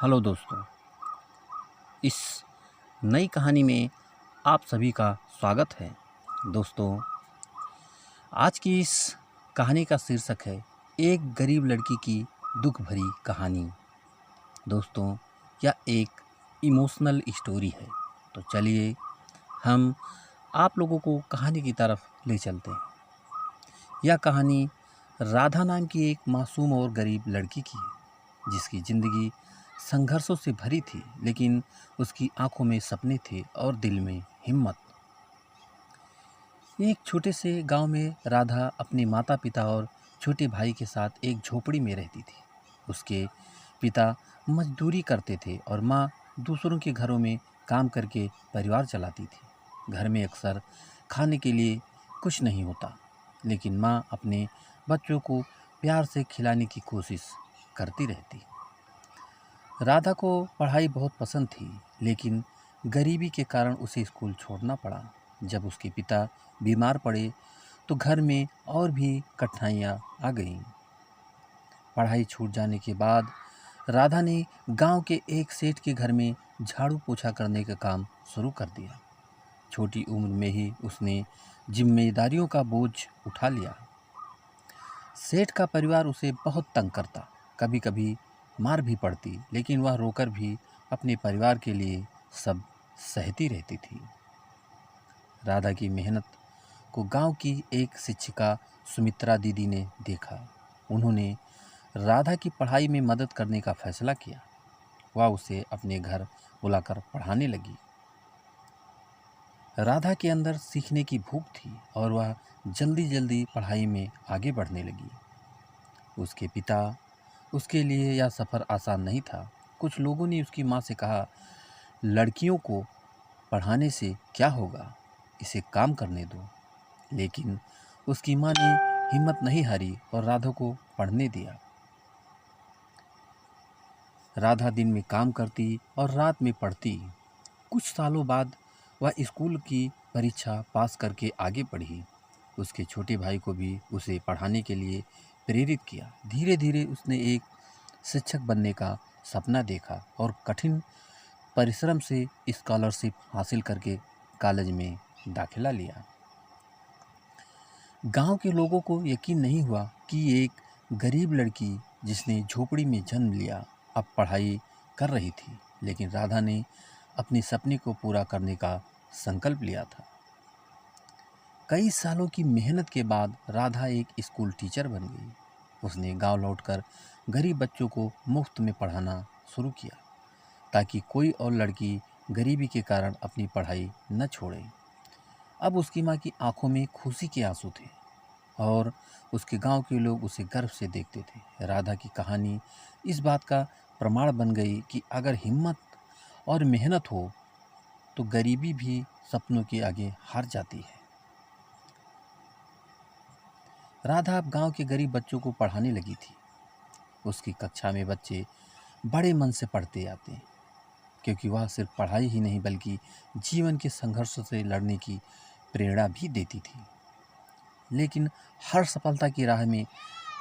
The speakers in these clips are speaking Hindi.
हेलो दोस्तों, इस नई कहानी में आप सभी का स्वागत है। दोस्तों, आज की इस कहानी का शीर्षक है एक गरीब लड़की की दुख भरी कहानी। दोस्तों, यह एक इमोशनल स्टोरी है। तो चलिए हम आप लोगों को कहानी की तरफ ले चलते हैं। यह कहानी राधा नाम की एक मासूम और गरीब लड़की की है, जिसकी ज़िंदगी संघर्षों से भरी थी, लेकिन उसकी आंखों में सपने थे और दिल में हिम्मत। एक छोटे से गांव में राधा अपने माता पिता और छोटे भाई के साथ एक झोपड़ी में रहती थी। उसके पिता मजदूरी करते थे और माँ दूसरों के घरों में काम करके परिवार चलाती थी। घर में अक्सर खाने के लिए कुछ नहीं होता, लेकिन माँ अपने बच्चों को प्यार से खिलाने की कोशिश करती रहती। राधा को पढ़ाई बहुत पसंद थी, लेकिन गरीबी के कारण उसे स्कूल छोड़ना पड़ा। जब उसके पिता बीमार पड़े तो घर में और भी कठिनाइयाँ आ गईं। पढ़ाई छूट जाने के बाद राधा ने गांव के एक सेठ के घर में झाड़ू पोछा करने का काम शुरू कर दिया। छोटी उम्र में ही उसने जिम्मेदारियों का बोझ उठा लिया। सेठ का परिवार उसे बहुत तंग करता, कभी कभी मार भी पड़ती, लेकिन वह रोकर भी अपने परिवार के लिए सब सहती रहती थी। राधा की मेहनत को गांव की एक शिक्षिका सुमित्रा दीदी ने देखा। उन्होंने राधा की पढ़ाई में मदद करने का फैसला किया। वह उसे अपने घर बुलाकर पढ़ाने लगी। राधा के अंदर सीखने की भूख थी और वह जल्दी जल्दी पढ़ाई में आगे बढ़ने लगी। उसके पिता उसके लिए यह सफ़र आसान नहीं था। कुछ लोगों ने उसकी माँ से कहा, लड़कियों को पढ़ाने से क्या होगा, इसे काम करने दो। लेकिन उसकी माँ ने हिम्मत नहीं हारी और राधा को पढ़ने दिया। राधा दिन में काम करती और रात में पढ़ती। कुछ सालों बाद वह स्कूल की परीक्षा पास करके आगे बढ़ी। उसके छोटे भाई को भी उसे पढ़ाने के लिए प्रेरित किया। धीरे धीरे उसने एक शिक्षक बनने का सपना देखा और कठिन परिश्रम से स्कॉलरशिप हासिल करके कॉलेज में दाखिला लिया। गांव के लोगों को यकीन नहीं हुआ कि एक गरीब लड़की जिसने झोपड़ी में जन्म लिया अब पढ़ाई कर रही थी, लेकिन राधा ने अपने सपने को पूरा करने का संकल्प लिया था। कई सालों की मेहनत के बाद राधा एक स्कूल टीचर बन गई। उसने गांव लौटकर गरीब बच्चों को मुफ्त में पढ़ाना शुरू किया, ताकि कोई और लड़की गरीबी के कारण अपनी पढ़ाई न छोड़े। अब उसकी माँ की आंखों में खुशी के आंसू थे और उसके गांव के लोग उसे गर्व से देखते थे। राधा की कहानी इस बात का प्रमाण बन गई कि अगर हिम्मत और मेहनत हो तो गरीबी भी सपनों के आगे हार जाती है। राधा अब गांव के गरीब बच्चों को पढ़ाने लगी थी। उसकी कक्षा में बच्चे बड़े मन से पढ़ते आते, क्योंकि वह सिर्फ पढ़ाई ही नहीं बल्कि जीवन के संघर्षों से लड़ने की प्रेरणा भी देती थी। लेकिन हर सफलता की राह में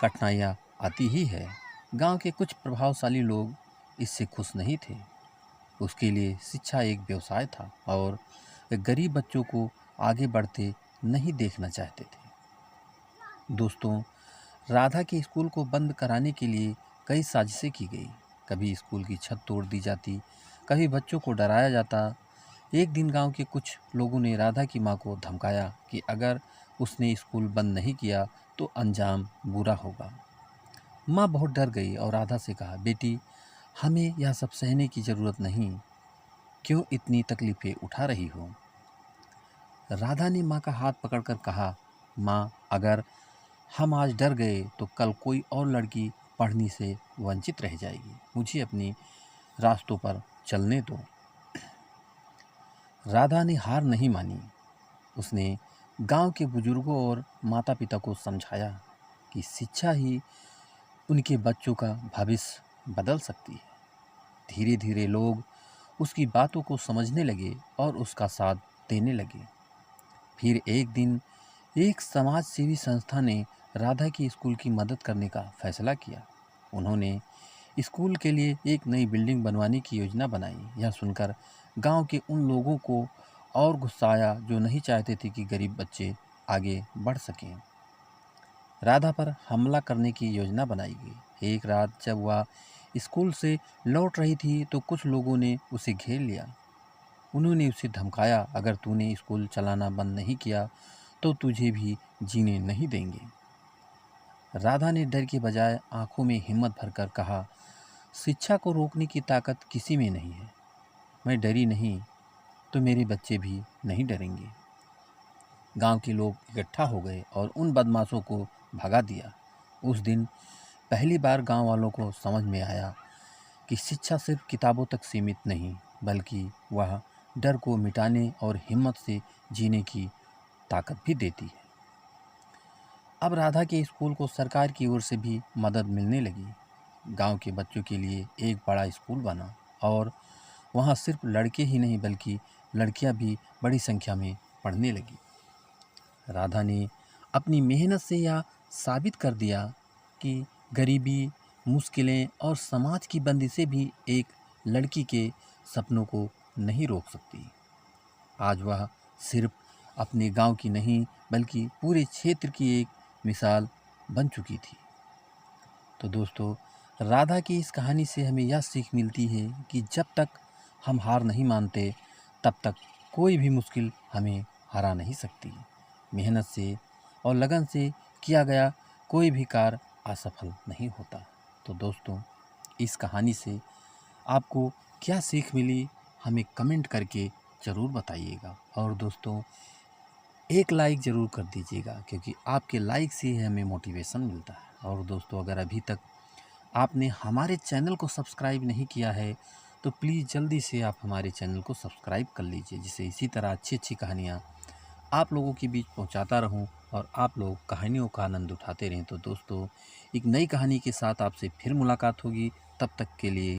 कठिनाइयाँ आती ही है। गांव के कुछ प्रभावशाली लोग इससे खुश नहीं थे। उसके लिए शिक्षा एक व्यवसाय था और वे गरीब बच्चों को आगे बढ़ते नहीं देखना चाहते थे। दोस्तों, राधा के स्कूल को बंद कराने के लिए कई साजिशें की गई। कभी स्कूल की छत तोड़ दी जाती, कभी बच्चों को डराया जाता। एक दिन गांव के कुछ लोगों ने राधा की मां को धमकाया कि अगर उसने स्कूल बंद नहीं किया तो अंजाम बुरा होगा। मां बहुत डर गई और राधा से कहा, बेटी, हमें यह सब सहने की ज़रूरत नहीं, क्यों इतनी तकलीफ़ें उठा रही हो। राधा ने मां का हाथ पकड़कर कहा, मां, अगर हम आज डर गए तो कल कोई और लड़की पढ़ने से वंचित रह जाएगी। मुझे अपने रास्तों पर चलने दो। राधा ने हार नहीं मानी। उसने गांव के बुजुर्गों और माता पिता को समझाया कि शिक्षा ही उनके बच्चों का भविष्य बदल सकती है। धीरे धीरे लोग उसकी बातों को समझने लगे और उसका साथ देने लगे। फिर एक दिन एक समाज सेवी संस्था ने राधा की स्कूल की मदद करने का फैसला किया। उन्होंने स्कूल के लिए एक नई बिल्डिंग बनवाने की योजना बनाई। यह सुनकर गांव के उन लोगों को और गुस्सा आया जो नहीं चाहते थे कि गरीब बच्चे आगे बढ़ सकें। राधा पर हमला करने की योजना बनाई गई। एक रात जब वह स्कूल से लौट रही थी तो कुछ लोगों ने उसे घेर लिया। उन्होंने उसे धमकाया, अगर तूने स्कूल चलाना बंद नहीं किया तो तुझे भी जीने नहीं देंगे। राधा ने डर के बजाय आंखों में हिम्मत भरकर कहा, शिक्षा को रोकने की ताकत किसी में नहीं है। मैं डरी नहीं तो मेरे बच्चे भी नहीं डरेंगे। गांव के लोग इकट्ठा हो गए और उन बदमाशों को भगा दिया। उस दिन पहली बार गांव वालों को समझ में आया कि शिक्षा सिर्फ किताबों तक सीमित नहीं, बल्कि वह डर को मिटाने और हिम्मत से जीने की ताकत भी देती है। अब राधा के स्कूल को सरकार की ओर से भी मदद मिलने लगी। गांव के बच्चों के लिए एक बड़ा स्कूल बना और वहां सिर्फ लड़के ही नहीं बल्कि लड़कियां भी बड़ी संख्या में पढ़ने लगी। राधा ने अपनी मेहनत से यह साबित कर दिया कि गरीबी, मुश्किलें और समाज की बंदिशें भी एक लड़की के सपनों को नहीं रोक सकती। आज वह सिर्फ अपने गांव की नहीं बल्कि पूरे क्षेत्र की एक मिसाल बन चुकी थी। तो दोस्तों, राधा की इस कहानी से हमें यह सीख मिलती है कि जब तक हम हार नहीं मानते तब तक कोई भी मुश्किल हमें हरा नहीं सकती। मेहनत से और लगन से किया गया कोई भी कार्य असफल नहीं होता। तो दोस्तों, इस कहानी से आपको क्या सीख मिली हमें कमेंट करके ज़रूर बताइएगा। और दोस्तों, एक लाइक ज़रूर कर दीजिएगा क्योंकि आपके लाइक से ही हमें मोटिवेशन मिलता है। और दोस्तों, अगर अभी तक आपने हमारे चैनल को सब्सक्राइब नहीं किया है तो प्लीज़ जल्दी से आप हमारे चैनल को सब्सक्राइब कर लीजिए, जिससे इसी तरह अच्छी अच्छी कहानियाँ आप लोगों के बीच पहुंचाता रहूं और आप लोग कहानियों का आनंद उठाते रहें। तो दोस्तों, एक नई कहानी के साथ आपसे फिर मुलाकात होगी। तब तक के लिए